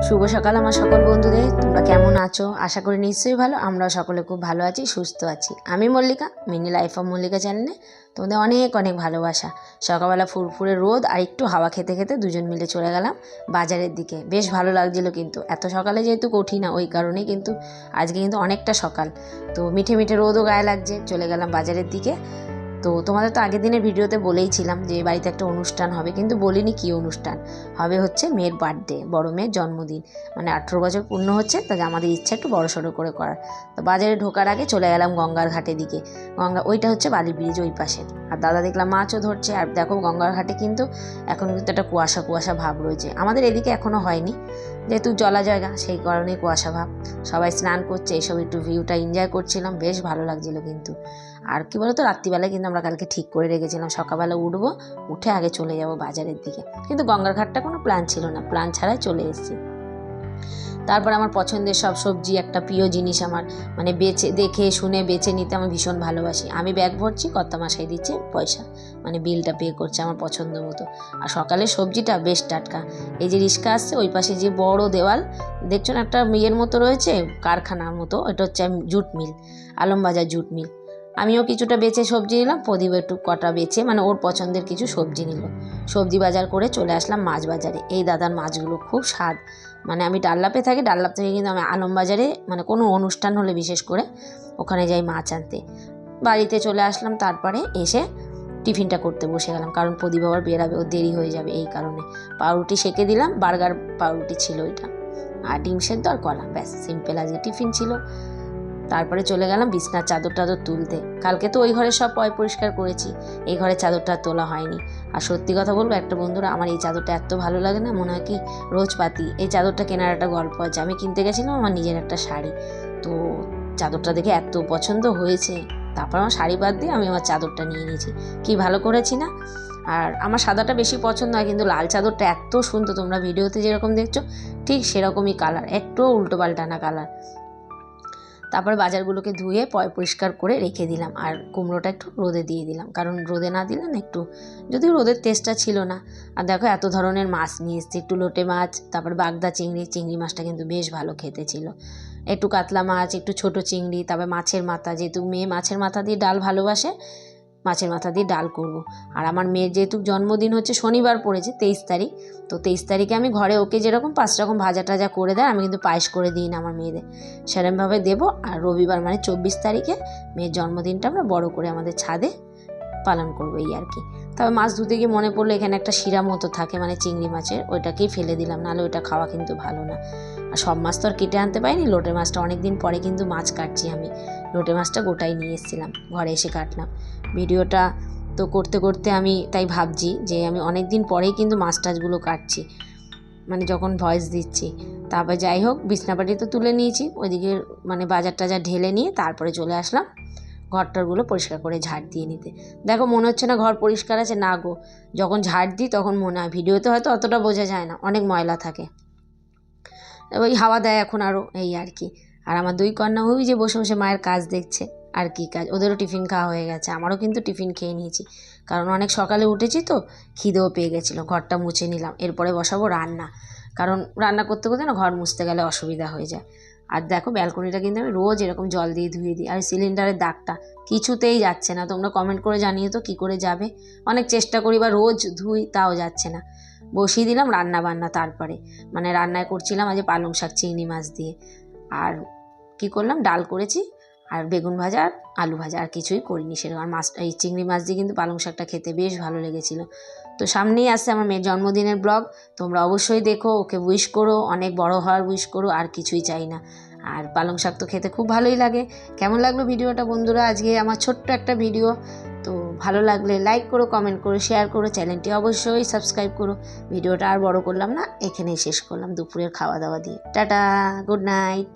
শুভ সকাল আমার সকল বন্ধুদের, তোমরা কেমন আছো? আশা করি নিশ্চয়ই ভালো। আমরাও সকলে খুব ভালো আছি, সুস্থ আছি। আমি Mallika, mini life of Mallika চ্যানেলে তোমাদের অনেক অনেক ভালোবাসা। সকালবেলা ফুরফুরে রোদ আর একটু হাওয়া খেতে খেতে দুজন মিলে চলে গেলাম বাজারের দিকে। বেশ ভালো লাগছিলো, কিন্তু এত সকালে যেহেতু কঠিন না, ওই কারণেই কিন্তু আজকে কিন্তু অনেকটা সকাল, তো মিঠে মিঠে রোদও গায়ে লাগছে। চলে গেলাম বাজারের দিকে। তো তোমাদের তো আগের দিনের ভিডিওতে বলেইছিলাম যে বাড়িতে একটা অনুষ্ঠান হবে, কিন্তু বলিনি কী অনুষ্ঠান হবে। হচ্ছে মেয়ের বার্থডে, বড় মেয়ের জন্মদিন, মানে 18 বছর পূর্ণ হচ্ছে, তাই আমাদের ইচ্ছা একটু বড়সড় করে করার। তো বাজারে ঢোকার আগে চলে গেলাম গঙ্গার ঘাটের দিকে। ওইটা হচ্ছে বালি ব্রিজ ওই পাশে। আর দাদা দেখলাম মাছও ধরছে। আর দেখো গঙ্গার ঘাটে কিন্তু এখন কিন্তু একটা কুয়াশা কুয়াশা ভাব রয়েছে। আমাদের এদিকে এখনও হয়নি, যেহেতু জলা জায়গা, সেই কারণেই কুয়াশা ভাব। সবাই স্নান করছে, এইসব একটু ভিউটা এনজয় করছিলাম, বেশ ভালো লাগছিলো কিন্তু। আর কি বলতো, রাত্রিবেলায় কিন্তু আমরা কালকে ঠিক করে রেখেছিলাম সকালবেলা উঠবো, উঠে আগে চলে যাব বাজারের দিকে। কিন্তু গঙ্গার ঘাটটা কোনো প্ল্যান ছিল না, প্ল্যান ছাড়াই চলে এসেছি। তারপর আমার পছন্দের সব সবজি, একটা প্রিয় জিনিস আমার, মানে দেখে শুনে বেছে নিতে আমি ভীষণ ভালোবাসি। আমি ব্যাগ ভরছি, কর্তামশাই দিচ্ছে পয়সা, মানে বিলটা পে করছে আমার পছন্দ মতো। আর সকালে সবজিটা বেশ টাটকা। এই যে রিক্সা আসছে, ওই পাশে যে বড় দেওয়াল দেখছো না, একটা ইয়ের মতো রয়েছে, কারখানার মতো, এটা হচ্ছে jute mill, Alambazar jute mill. আমিও কিছুটা বেচে সবজি নিলাম, প্রদীপ একটু কটা বেচে, মানে ওর পছন্দের কিছু সবজি নিল। সবজি বাজার করে চলে আসলাম মাছ বাজারে। এই দাদার মাছগুলো খুব স্বাদ। মানে আমি ডাল্লাপে থাকি, ডাল্লাপ থেকে কিন্তু আমি আলমবাজারে, মানে কোনো অনুষ্ঠান হলে বিশেষ করে ওখানে যাই মাছ আনতে। বাড়িতে চলে আসলাম, তারপরে এসে টিফিনটা করতে বসে গেলাম, কারণ প্রদীপ আবার বেরাবে, ও দেরি হয়ে যাবে এই কারণে। পাউরুটি সেঁকে দিলাম, বার্গার পাউরুটি ছিল ওইটা, আর ডিম সেদ্ধ আর কলা, ব্যাস সিম্পল আজকে টিফিন ছিল। তারপরে চলে গেলাম বিছনার চাদর টাদর তুলতে। কালকে তো ওই ঘরে সব পরিষ্কার করেছি, এই ঘরের চাদরটা তোলা হয়নি। আর সত্যি কথা বলবো একটা বন্ধুরা, আমার এই চাদরটা এত ভালো লাগে না, মনে হয় কি রোজ পাতি। এই চাদরটা কেনার একটা গল্প আছে। আমি কিনতে গেছিলাম আমার নিজের একটা শাড়ি, তো চাদরটা দেখে এত পছন্দ হয়েছে, তারপর আমার শাড়ি বাদ দিয়ে আমি আমার চাদরটা নিয়ে নিয়েছি। কি ভালো করেছি না? আর আমার সাদাটা বেশি পছন্দ হয়, কিন্তু লাল চাদরটা এত সুন্দর, তোমরা ভিডিওতে যেরকম দেখছো ঠিক সেরকমই কালার, একটুও উল্টো পাল্টা না কালার। তারপরে বাজারগুলোকে ধুয়ে পরিষ্কার করে রেখে দিলাম, আর কুমড়োটা একটু রোদে দিয়ে দিলাম, কারণ রোদে না দিলে না একটু, যদিও রোদের টেস্টটা ছিল না। আর দেখো এত ধরনের মাছ নিয়ে এসেছি, একটু লোটে মাছ, তারপর বাগদা চিংড়ি মাছটা কিন্তু বেশ ভালো খেতে ছিল, একটু কাতলা মাছ, একটু ছোট চিংড়ি, তারপর মাছের মাথা, যেহেতু মেয়ে মাছের মাথা দিয়ে ডাল ভালোবাসে, মাছের মাথা দিয়ে ডাল করব। আর আমার মেয়ের যেহেতু জন্মদিন হচ্ছে শনিবার পড়েছে 23 তারিখ, তো 23 তারিখে আমি ঘরে ওকে যেরকম 5 রকম ভাজা টাজা করে দেয়, আমি কিন্তু পায়েস করে দিই না আমার মেয়েদের, সেরকমভাবে দেবো। আর রবিবার মানে 24 তারিখে মেয়ের জন্মদিনটা আমরা বড় করে আমাদের ছাদে পালন করবো, এই আর কি। তবে মাছ ধুতে গিয়ে মনে পড়লো এখানে একটা শিরা মতো থাকে, মানে চিংড়ি মাছের, ওইটাকেই ফেলে দিলাম, নাহলে ওইটা খাওয়া কিন্তু ভালো না। আর সব মাছ তো আর কেটে আনতে পারিনি, লোটে মাছটা অনেক দিন পরে কিন্তু মাছ কাটছি আমি, লোটে মাছটা গোটাই নিয়ে এসেছিলাম, ঘরে এসে কাটলাম। ভিডিওটা তো করতে করতে আমি তাই ভাবছি যে আমি অনেক দিন পরেই কিন্তু মাছ টাছগুলো কাটছি, মানে যখন ভয়েস দিচ্ছি। তারপর যাই হোক, বিছনাপাটি তো তুলে নিয়েছি, ওইদিকে মানে বাজার টাজার ঢেলে নিয়ে তারপরে চলে আসলাম ঘরটারগুলো পরিষ্কার করে ঝাড় দিয়ে নিতে। দেখো মনে হচ্ছে না ঘর পরিষ্কার আছে, না গো, যখন ঝাড় দিই তখন মনে হয়, ভিডিওতে হয়তো অতটা বোঝা যায় না, অনেক ময়লা থাকে, ওই হাওয়া দেয় এখন আরও, এই আর কি। আর আমার দুই কন্যা ওই যে বসে বসে মায়ের কাজ দেখছে, আর কি কাজ, ওদেরও টিফিন খাওয়া হয়ে গেছে, আমারও কিন্তু টিফিন খেয়ে নিয়েছি, কারণ অনেক সকালে উঠেছি তো, খিদেও পেয়ে গেছিলো। ঘরটা মুছে নিলাম, এরপরে বসাবো রান্না, কারণ রান্না করতে করতে না ঘর মুছতে গেলে অসুবিধা হয়ে যায়। আর দেখো ব্যালকনিটা কিন্তু আমি রোজ এরকম জল দিয়ে ধুয়ে দিই। আর সিলিন্ডারের দাগটা কিছুতেই যাচ্ছে না, তোমরা কমেন্ট করে জানিয়ে তো কী করে যাবে। অনেক চেষ্টা করি বা রোজ ধুই, তাও যাচ্ছে না। বসিয়ে দিলাম রান্না বান্না, তারপরে মানে রান্নায় করছিলাম আজ পালং শাক চিংড়ি মাছ দিয়ে, আর কি করলাম, ডাল করেছি, আর বেগুন ভাজা আর আলু ভাজা, আর কিছুই করিনি সেরকম। আর মাছ, এই চিংড়ি মাছ দিয়ে কিন্তু পালং শাকটা খেতে বেশ ভালো লেগেছিলো। তো সামনেই আসছে আমার মেয়ের জন্মদিনের ব্লগ, তোমরা অবশ্যই দেখো, ওকে উইশ করো, অনেক বড় হওয়ার উইশ করো, আর কিছুই চাই না। আর পালং শাক তো খেতে খুব ভালোই লাগে। কেমন লাগলো ভিডিওটা বন্ধুরা, আজকে আমার ছোট্ট একটা ভিডিও। তো ভালো লাগলে লাইক করো, কমেন্ট করো, শেয়ার করো, চ্যানেলটি অবশ্যই সাবস্ক্রাইব করো। ভিডিওটা আর বড় করলাম না, এখানেই শেষ করলাম দুপুরের খাওয়া দাওয়া দিয়ে। Tata, good night.